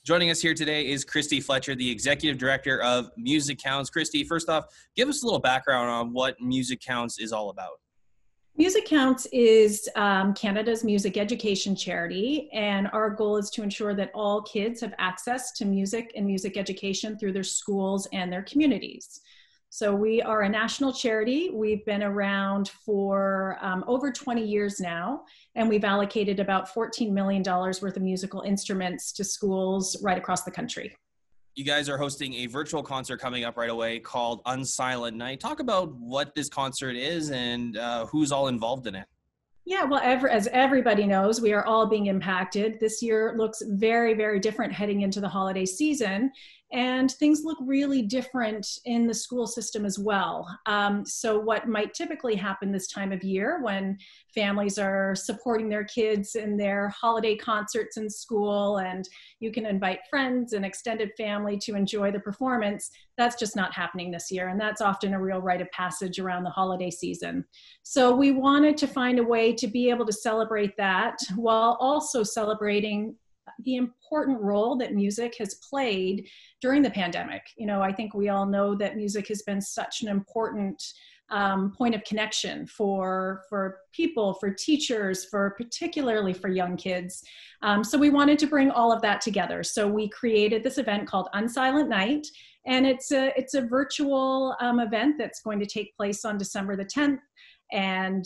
Joining us here today is Kristy Fletcher, the Executive Director of MusiCounts. Kristy, first off, give us a little background on what MusiCounts is all about. MusiCounts is Canada's music education charity, and our goal is to ensure that all kids have access to music and music education through their schools and their communities. So we are a national charity. We've been around for over 20 years now, and we've allocated about $14 million worth of musical instruments to schools right across the country. You guys are hosting a virtual concert coming up right away called Unsilent Night. Talk about what this concert is and who's all involved in it. Yeah, well, as everybody knows, we are all being impacted. This year looks very, very different heading into the holiday season, and things look really different in the school system as well. So what might typically happen this time of year when families are supporting their kids in their holiday concerts in school, and you can invite friends and extended family to enjoy the performance, that's just not happening this year. And that's often a real rite of passage around the holiday season. So we wanted to find a way to be able to celebrate that while also celebrating the important role that music has played during the pandemic. You know, I think we all know that music has been such an important point of connection for people, for teachers, particularly for young kids. So we wanted to bring all of that together. So we created this event called Unsilent Night, and it's a virtual event that's going to take place on December the 10th. And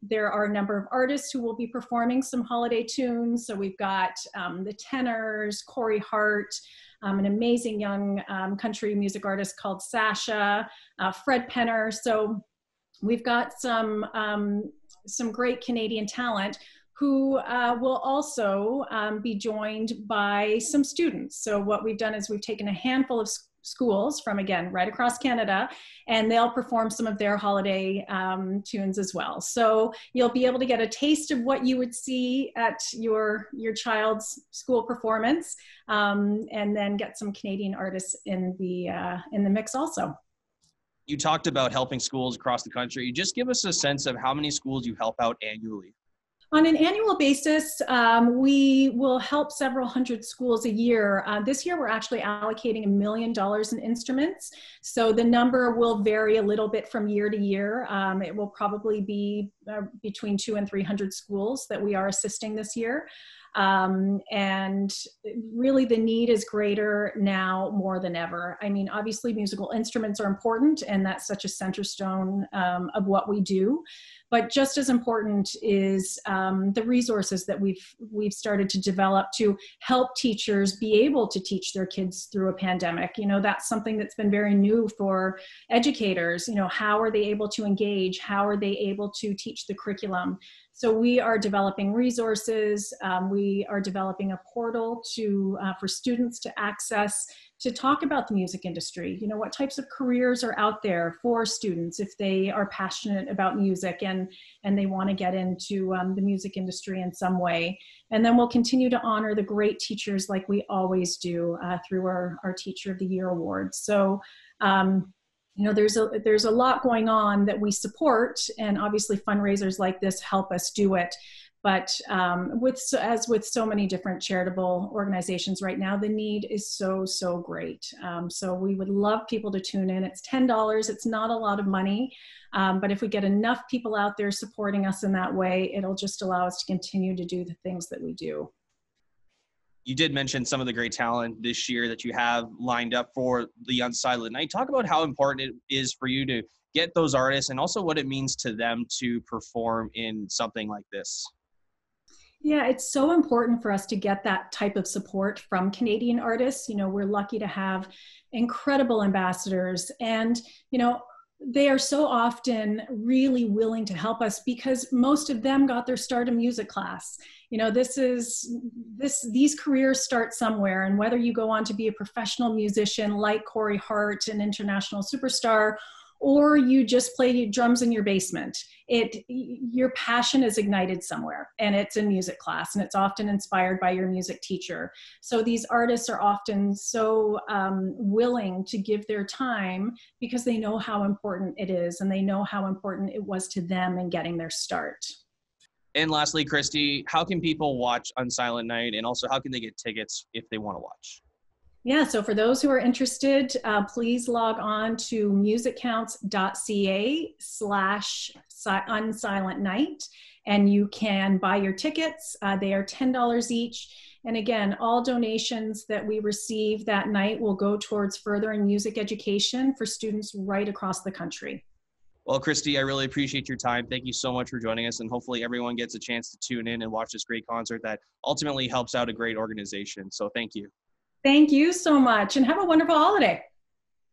there are a number of artists who will be performing some holiday tunes. So we've got the Tenors, Corey Hart, an amazing young country music artist called Sasha, Fred Penner. So we've got some great Canadian talent who will also be joined by some students. So what we've done is we've taken a handful of schools from, again, right across Canada, and they'll perform some of their holiday tunes as well. So you'll be able to get a taste of what you would see at your child's school performance, and then get some Canadian artists in the mix also. You talked about helping schools across the country. Just give us a sense of how many schools you help out annually. On an annual basis, we will help several hundred schools a year. This year, we're actually allocating $1 million in instruments. So the number will vary a little bit from year to year. It will probably be between 200 and 300 schools that we are assisting this year. And really the need is greater now more than ever. I mean, obviously musical instruments are important, and that's such a center stone of what we do. But just as important is the resources that we've started to develop to help teachers be able to teach their kids through a pandemic. You know, that's something that's been very new for educators. You know, how are they able to engage? How are they able to teach the curriculum? So we are developing resources. We are developing a portal for students to access to talk about the music industry. You know, what types of careers are out there for students if they are passionate about music and they want to get into the music industry in some way. And then we'll continue to honor the great teachers like we always do through our Teacher of the Year awards. So, you know, there's a lot going on that we support, and obviously fundraisers like this help us do it. But as with so many different charitable organizations right now, the need is so great. So we would love people to tune in. It's $10. It's not a lot of money. But if we get enough people out there supporting us in that way, it'll just allow us to continue to do the things that we do. You did mention some of the great talent this year that you have lined up for the Unsilent Night. Talk about how important it is for you to get those artists, and also what it means to them to perform in something like this. Yeah, it's so important for us to get that type of support from Canadian artists. You know, we're lucky to have incredible ambassadors, and, you know, they are so often really willing to help us because most of them got their start in music class. You know, these careers start somewhere, and whether you go on to be a professional musician like Corey Hart, an international superstar, or you just play drums in your basement, your passion is ignited somewhere, and it's in music class, and it's often inspired by your music teacher. So these artists are often so willing to give their time because they know how important it is, and they know how important it was to them in getting their start. And lastly, Kristy, how can people watch Unsilent Night, and also how can they get tickets if they want to watch? Yeah, so for those who are interested, please log on to musiccounts.ca/Unsilent Night, and you can buy your tickets. They are $10 each. And again, all donations that we receive that night will go towards furthering music education for students right across the country. Well, Kristy, I really appreciate your time. Thank you so much for joining us, and hopefully everyone gets a chance to tune in and watch this great concert that ultimately helps out a great organization. So thank you. Thank you so much, and have a wonderful holiday.